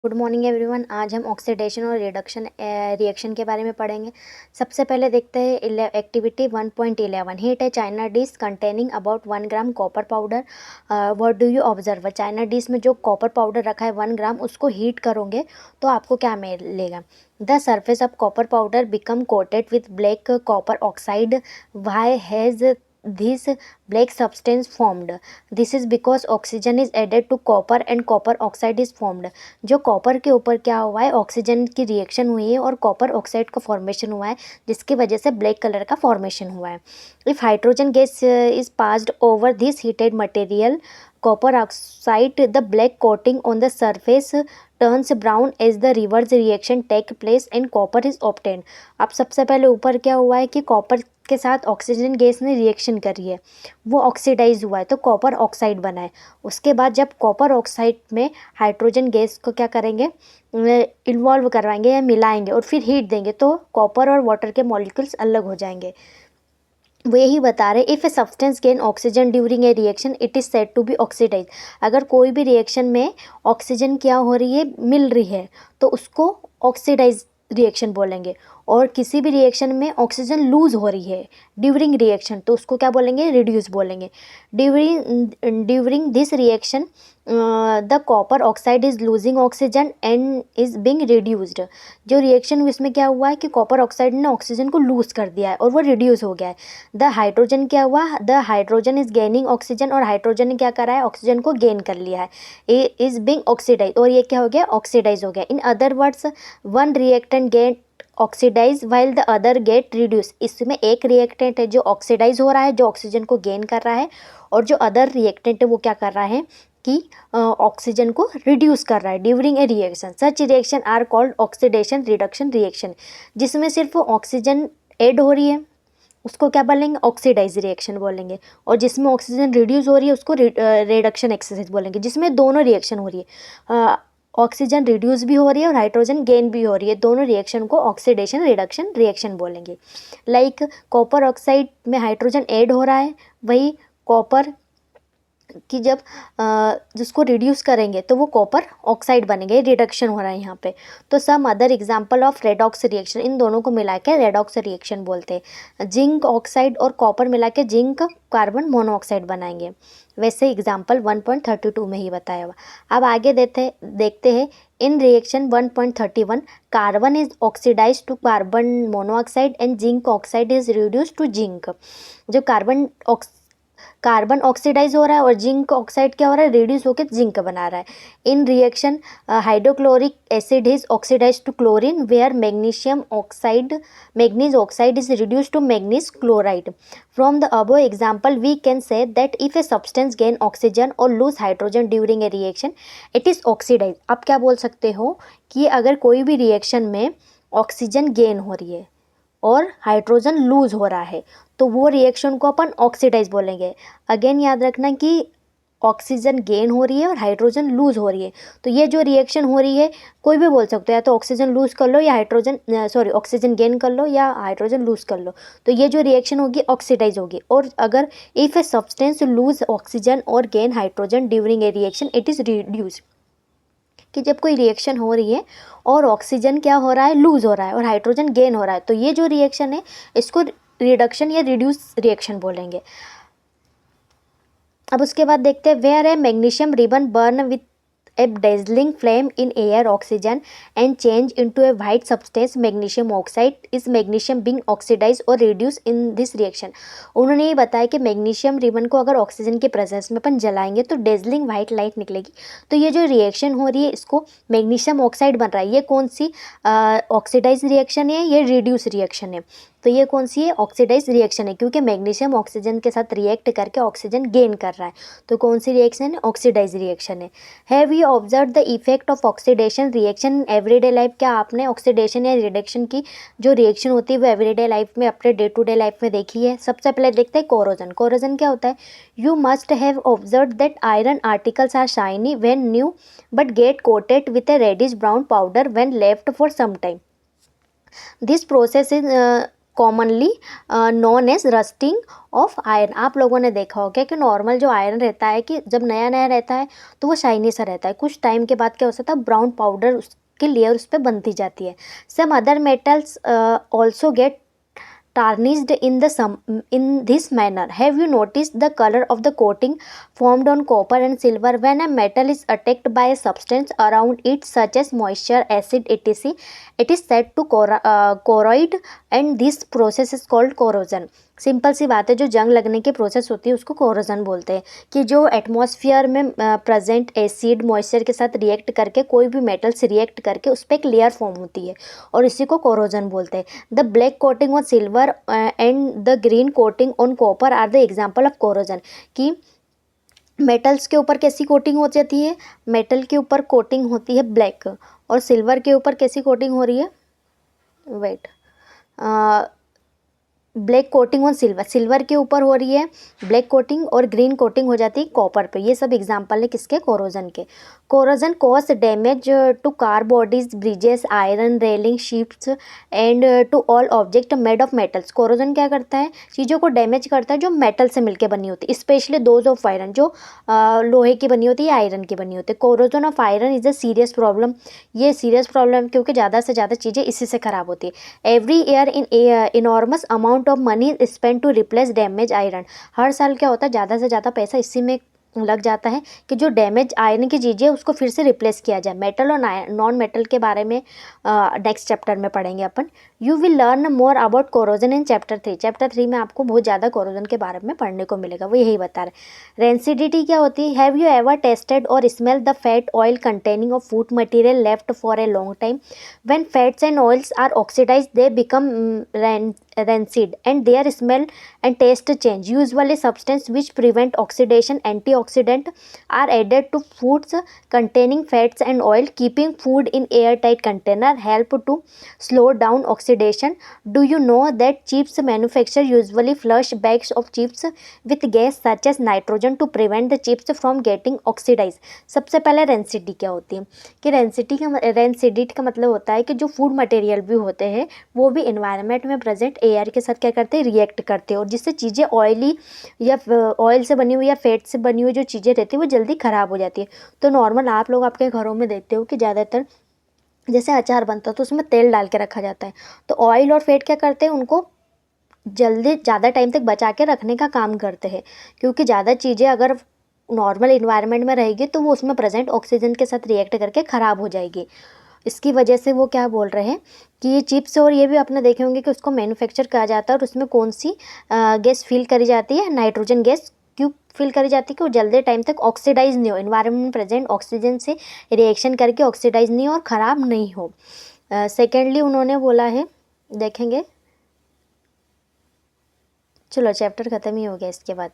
Good morning everyone. आज हम oxidation और रिडक्शन रिएक्शन के बारे में पढ़ेंगे। सबसे पहले देखते हैं activity 1.11। Heat A China dish containing about 1 gram copper powder. What do you observe? China dish में जो कॉपर पाउडर रखा है 1 ग्राम, उसको हीट करोगे तो आपको क्या मिलेगा? The surface of copper powder become coated with black copper oxide. Why has this black substance formed? This is because oxygen is added to copper and copper oxide is formed. जो copper के ऊपर क्या हुआ है, oxygen की reaction हुई है और कॉपर ऑक्साइड का फॉर्मेशन हुआ है, जिसकी वजह से ब्लैक कलर का फॉर्मेशन हुआ है। If hydrogen gas is passed over this heated material copper oxide, the black coating on the surface turns brown as the reverse reaction take place and copper is obtained. अब सबसे पहले ऊपर क्या हुआ है कि कॉपर के साथ ऑक्सीजन गैस ने रिएक्शन करी है, वो ऑक्सीडाइज हुआ है तो कॉपर ऑक्साइड बना है। उसके बाद जब कॉपर ऑक्साइड में हाइड्रोजन गैस को क्या करेंगे, इन्वॉल्व करवाएंगे या मिलाएंगे और फिर हीट देंगे तो कॉपर और वाटर के मॉलिक्यूल्स अलग हो जाएंगे। वो यही बता रहे, if a substance gain oxygen during a reaction it is said to be oxidise. अगर कोई भी रिएक्शन में ऑक्सीजन क्या हो रही है, मिल रही है, तो उसको ऑक्सीडाइज रिएक्शन बोलेंगे। और किसी भी रिएक्शन में ऑक्सीजन लूज हो रही है ड्यूरिंग रिएक्शन, तो उसको क्या बोलेंगे? रिड्यूस बोलेंगे। During this reaction the copper oxide is losing oxygen and is being reduced. जो रिएक्शन हुई इसमें क्या हुआ है कि कॉपर ऑक्साइड ने ऑक्सीजन को लूज कर दिया है और वो रिड्यूस हो गया है। द हाइड्रोजन क्या हुआ? The hydrogen is gaining oxygen, और हाइड्रोजन ने क्या करा है? ऑक्सीजन को गेन कर लिया है। इज बिंग ऑक्सीडाइज, और ये क्या हो गया? ऑक्सीडाइज हो गया। In other words, one reactant get oxidise while the other get reduce. इसमें एक रिएक्टेंट है जो ऑक्सीडाइज हो रहा है, जो ऑक्सीजन को गेन कर रहा है, और जो अदर रिएक्टेंट है वो क्या कर रहा है कि ऑक्सीजन को रिड्यूस कर रहा है during a reaction. Such reaction are called oxidation reduction reaction. जिसमें सिर्फ ऑक्सीजन ऐड हो रही है उसको क्या बोलेंगे? ऑक्सीडाइज रिएक्शन बोलेंगे। और जिसमें ऑक्सीजन रिड्यूस हो रही है उसको रिडक्शन एक्सरसाइज बोलेंगे। जिसमें दोनों रिएक्शन हो रही है, ऑक्सीजन रिड्यूस भी हो रही है और हाइड्रोजन गेन भी हो रही है, दोनों रिएक्शन को ऑक्सीडेशन रिडक्शन रिएक्शन बोलेंगे। लाइक कॉपर ऑक्साइड में हाइड्रोजन ऐड हो रहा है, वही कॉपर कि जब जिसको रिड्यूस करेंगे तो वो कॉपर ऑक्साइड बनेंगे, रिडक्शन हो रहा है यहाँ पे। तो some other example of redox reaction, इन दोनों को मिला के रेडॉक्स रिएक्शन बोलते हैं। जिंक ऑक्साइड और कॉपर मिला के जिंक कार्बन मोनोऑक्साइड बनाएंगे। वैसे एग्जाम्पल 1.32 में ही बताया हुआ। अब आगे देखते हैं in reaction 1.31, carbon is oxidise to carbon monoxide and zinc oxide is reduce to zinc. जो कार्बन ऑक्सीडाइज हो रहा है और जिंक ऑक्साइड क्या हो रहा है? रिड्यूस होकर जिंक बना रहा है। In reaction hydrochloric acid is oxidise to chlorine where manganese oxide is reduce to manganese chloride. From the above example we can say that if a substance gain oxygen और lose hydrogen during a reaction it is oxidise. आप क्या बोल सकते हो कि अगर कोई भी रिएक्शन में ऑक्सीजन गेन हो रही है और हाइड्रोजन लूज हो रहा है तो वो रिएक्शन को अपन ऑक्सीडाइज बोलेंगे। अगेन याद रखना कि ऑक्सीजन गेन हो रही है और हाइड्रोजन लूज हो रही है, तो ये जो रिएक्शन हो रही है कोई भी बोल सकते हो, या तो ऑक्सीजन लूज कर लो या ऑक्सीजन गेन कर लो या हाइड्रोजन लूज कर लो, तो ये जो रिएक्शन होगी ऑक्सीडाइज होगी। और अगर if a substance lose oxygen और gain hydrogen during a reaction it is reduce, कि जब कोई रिएक्शन हो रही है और ऑक्सीजन क्या हो रहा है? लूज हो रहा है और हाइड्रोजन गेन हो रहा है, तो ये जो रिएक्शन है इसको रिडक्शन या रिड्यूस रिएक्शन बोलेंगे। अब उसके बाद देखते हैं, where a magnesium ribbon burn with a dazzling flame in air oxygen and change into a white substance magnesium oxide is magnesium being oxidized or reduced in this reaction। उन्होंने ये बताया कि मैग्नीशियम रिबन को अगर oxygen के presence में अपन जलाएंगे तो dazzling white light निकलेगी। तो ये जो रिएक्शन हो रही है इसको मैग्नीशियम ऑक्साइड बन रहा है। ये कौन सी ऑक्सीडाइज रिएक्शन है? ये रिड्यूस रिएक्शन है। तो ये कौन सी है? ऑक्सीडाइज रिएक्शन है, क्योंकि मैग्नीशियम ऑक्सीजन के साथ रिएक्ट करके ऑक्सीजन गेन कर रहा है। तो कौन सी रिएक्शन है? ऑक्सीडाइज रिएक्शन है। Have you observe the effect of oxidation reaction in everyday life? क्या आपने ऑक्सीडेशन या रिडक्शन की जो रिएक्शन होती है वो एवरीडे लाइफ में, अपने डे टू डे लाइफ में देखी है? सबसे पहले देखते हैं कोरोजन। कोरोजन क्या होता है? You must have observe that iron articles are shiny when new but get coated with a reddish brown powder when left for some time. This process is commonly known as rusting of iron. आप लोगों ने देखा होगा कि normal जो iron रहता है कि जब नया नया रहता है तो वो शाइनी सा रहता है, कुछ टाइम के बाद क्या हो जाता है ब्राउन पाउडर उसकी लेयर उस पर बनती जाती है। Some other metals also get tarnished in this manner. Have you noticed the color of the coating formed on copper and silver when a metal is attacked by a substance around it such as moisture, acid, etc? It is said to corrode and this process is called corrosion. Simple सी बात है, जो जंग लगने की process होती है उसको कोरोजन बोलते हैं, कि जो एटमॉस्फेयर में प्रेजेंट एसिड मॉइस्चर के साथ रिएक्ट करके कोई भी मेटल्स रिएक्ट करके उस पर एक लेयर फॉर्म होती है और इसी को कोरोजन बोलते हैं। The black coating on silver and the green coating on copper are the example of corrosion. कि मेटल्स के ऊपर कैसी कोटिंग हो जाती है, मेटल के ऊपर कोटिंग होती है ब्लैक और सिल्वर के ऊपर कैसी कोटिंग हो रही है, wait, black coating on silver, silver के ऊपर हो रही है ब्लैक कोटिंग और ग्रीन कोटिंग हो जाती है कॉपर पे। ये सब एग्जांपल है किसके, कोरोजन के। Corrosion cause damage to car bodies, bridges, iron railing, ships and to all object made of metals. Corrosion क्या करता है, चीज़ों को डैमेज करता है जो मेटल से मिलकर बनी होती है, स्पेशली दोज ऑफ आयरन, जो लोहे की बनी होती है, आयरन की बनी होती है। Corrosion of iron is a serious problem, ये सीरियस प्रॉब्लम क्योंकि ज़्यादा से ज़्यादा चीज़ें इसी से ख़राब होती है। Every year in enormous amount of money spend to replace damage iron. हर साल क्या होता है, ज़्यादा से ज़्यादा पैसा इसी में लग जाता है कि जो डैमेज आयरन की चीज़ें उसको फिर से रिप्लेस किया जाए। मेटल और नॉन मेटल के बारे में नेक्स्ट चैप्टर में पढ़ेंगे अपन। You will learn more about corrosion in chapter 3। Chapter 3 में आपको बहुत ज़्यादा कोरोजन के बारे में पढ़ने को मिलेगा, वो यही बता रहे। रेंसिडिटी क्या होती है, have you ever tested or smell the fat oil containing of food material left for a long time. When fats and oils are oxidised they become rancid and their smell and taste change. Usually substance which prevent oxidation, antioxidant, are added to foods containing fats and oil. Keeping food in airtight container help to slow down oxidation. Do you know that chips manufacturer usually flush bags of chips with gas such as nitrogen to prevent the chips from getting oxidized? सबसे पहले रेंसिडी क्या होती है, कि rancidity का मतलब होता है कि जो फूड मटेरियल भी होते हैं वो भी इन्वायरमेंट में प्रेजेंट एयर के साथ क्या करते हैं, रिएक्ट करते हैं, और जिससे चीज़ें ऑयली या ऑयल से बनी हुई या फैट से बनी हुई जो चीज़ें रहती है वो जल्दी ख़राब हो जाती है। तो नॉर्मल आप लोग आपके घरों में देखते हो कि ज़्यादातर जैसे अचार बनता है तो उसमें तेल डाल के रखा जाता है, तो ऑयल और फैट क्या करते हैं, उनको जल्दी ज़्यादा टाइम तक बचा के रखने का काम करते हैं, क्योंकि ज़्यादा चीज़ें अगर नॉर्मल इन्वायरमेंट में रहेगी तो वो उसमें प्रेजेंट ऑक्सीजन के साथ रिएक्ट करके ख़राब हो जाएगी। इसकी वजह से वो क्या बोल रहे हैं कि ये चिप्स और ये भी आपने देखे होंगे कि उसको मैन्युफैक्चर किया जाता है और उसमें कौन सी गैस फिल करी जाती है, नाइट्रोजन गैस क्यों फिल करी जाती है कि वो जल्दी टाइम तक ऑक्सीडाइज नहीं हो, इन्वायरमेंट में प्रेजेंट ऑक्सीजन से रिएक्शन करके ऑक्सीडाइज नहीं हो और ख़राब नहीं हो। सेकेंडली उन्होंने बोला है, देखेंगे, चलो चैप्टर ख़त्म ही हो गया इसके बाद।